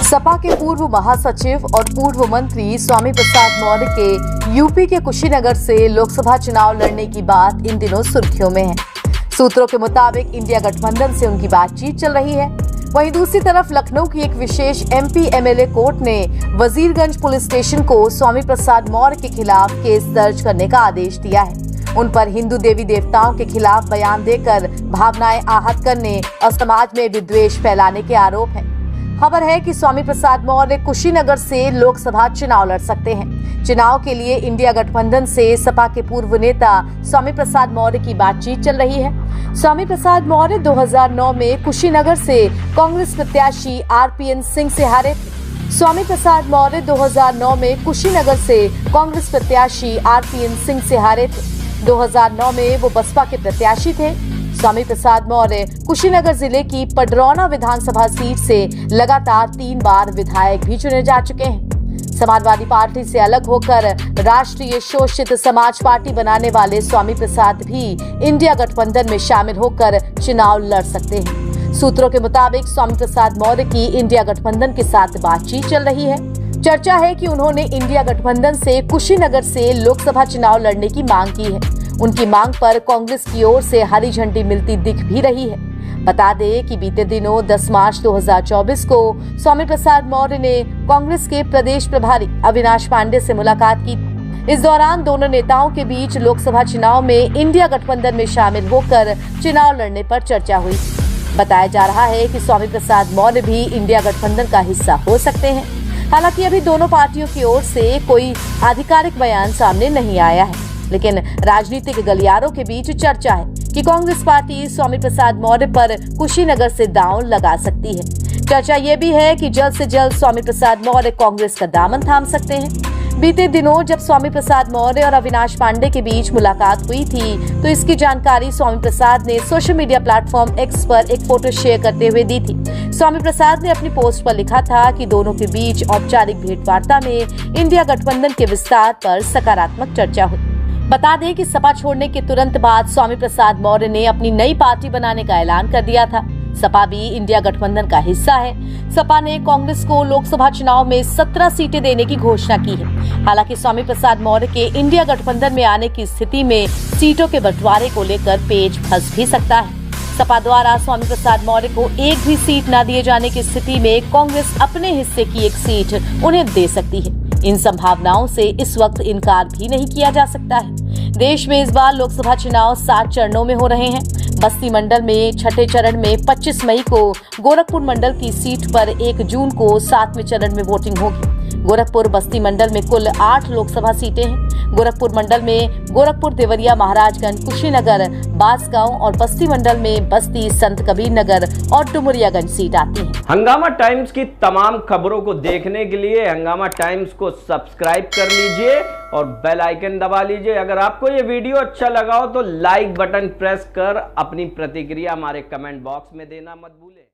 सपा के पूर्व महासचिव और पूर्व मंत्री स्वामी प्रसाद मौर्य के यूपी के कुशीनगर से लोकसभा चुनाव लड़ने की बात इन दिनों सुर्खियों में है। सूत्रों के मुताबिक इंडिया गठबंधन से उनकी बातचीत चल रही है। वहीं दूसरी तरफ लखनऊ की एक विशेष एमपी एमएलए कोर्ट ने वजीरगंज पुलिस स्टेशन को स्वामी प्रसाद मौर्य के खिलाफ केस दर्ज करने का आदेश दिया है। उन पर हिंदू देवी देवताओं के खिलाफ बयान देकर भावनाएं आहत करने और समाज में विद्वेष फैलाने के आरोप हैं। खबर है कि स्वामी प्रसाद मौर्य कुशीनगर से लोकसभा चुनाव लड़ सकते हैं। चुनाव के लिए इंडिया गठबंधन से सपा के पूर्व नेता स्वामी प्रसाद मौर्य की बातचीत चल रही है। स्वामी प्रसाद मौर्य 2009 में कुशीनगर से कांग्रेस प्रत्याशी आरपीएन सिंह से हारे थे। स्वामी प्रसाद मौर्य 2009 में कुशीनगर से कांग्रेस प्रत्याशी आरपीएन सिंह से हारे थे। 2009 में वो बसपा के प्रत्याशी थे। स्वामी प्रसाद मौर्य कुशीनगर जिले की पडरौना विधानसभा सीट से लगातार 3 बार विधायक भी चुने जा चुके हैं। समाजवादी पार्टी से अलग होकर राष्ट्रीय शोषित समाज पार्टी बनाने वाले स्वामी प्रसाद भी इंडिया गठबंधन में शामिल होकर चुनाव लड़ सकते हैं। सूत्रों के मुताबिक स्वामी प्रसाद मौर्य की इंडिया गठबंधन के साथ बातचीत चल रही है। चर्चा है कि उन्होंने इंडिया गठबंधन से कुशीनगर से लोकसभा चुनाव लड़ने की मांग की है। उनकी मांग पर कांग्रेस की ओर से हरी झंडी मिलती दिख भी रही है। बता दें कि बीते दिनों 10 मार्च 2024 को स्वामी प्रसाद मौर्य ने कांग्रेस के प्रदेश प्रभारी अविनाश पांडे से मुलाकात की। इस दौरान दोनों नेताओं के बीच लोकसभा चुनाव में इंडिया गठबंधन में शामिल होकर चुनाव लड़ने पर चर्चा हुई। बताया जा रहा है कि स्वामी प्रसाद मौर्य भी इंडिया गठबंधन का हिस्सा हो सकते हैं। हालांकि अभी दोनों पार्टियों की ओर से कोई आधिकारिक बयान सामने नहीं आया है, लेकिन राजनीतिक गलियारों के बीच चर्चा है कि कांग्रेस पार्टी स्वामी प्रसाद मौर्य पर कुशीनगर से दांव लगा सकती है। चर्चा ये भी है कि जल्द से जल्द स्वामी प्रसाद मौर्य कांग्रेस का दामन थाम सकते हैं। बीते दिनों जब स्वामी प्रसाद मौर्य और अविनाश पांडे के बीच मुलाकात हुई थी, तो इसकी जानकारी स्वामी प्रसाद ने सोशल मीडिया प्लेटफॉर्म एक्स पर एक फोटो शेयर करते हुए दी थी। स्वामी प्रसाद ने अपनी पोस्ट पर लिखा था कि दोनों के बीच औपचारिक भेंटवार्ता में इंडिया गठबंधन के विस्तार पर सकारात्मक चर्चा हुई। बता दें कि सपा छोड़ने के तुरंत बाद स्वामी प्रसाद मौर्य ने अपनी नई पार्टी बनाने का ऐलान कर दिया था। सपा भी इंडिया गठबंधन का हिस्सा है। सपा ने कांग्रेस को लोकसभा चुनाव में 17 सीटें देने की घोषणा की है। हालांकि स्वामी प्रसाद मौर्य के इंडिया गठबंधन में आने की स्थिति में सीटों के बंटवारे को लेकर पेच फंस भी सकता है। सपा द्वारा स्वामी प्रसाद मौर्य को एक भी सीट न दिए जाने की स्थिति में कांग्रेस अपने हिस्से की एक सीट उन्हें दे सकती है। इन संभावनाओं से इस वक्त इनकार भी नहीं किया जा सकता है। देश में इस बार लोकसभा चुनाव 7 चरणों में हो रहे हैं। बस्ती मंडल में छठे चरण में 25 मई को, गोरखपुर मंडल की सीट पर 1 जून को 7वें चरण में वोटिंग होगी। गोरखपुर बस्ती मंडल में कुल 8 लोकसभा सीटें हैं। गोरखपुर मंडल में गोरखपुर, देवरिया, महाराजगंज, कुशीनगर, बांसगांव और बस्ती मंडल में बस्ती, संत कबीर नगर और डुमरियागंज सीट आती है। हंगामा टाइम्स की तमाम खबरों को देखने के लिए हंगामा टाइम्स को सब्सक्राइब कर लीजिए और बेल आइकन दबा लीजिए। अगर आपको ये वीडियो अच्छा लगा हो तो लाइक बटन प्रेस कर अपनी प्रतिक्रिया हमारे कमेंट बॉक्स में देना मत भूलें।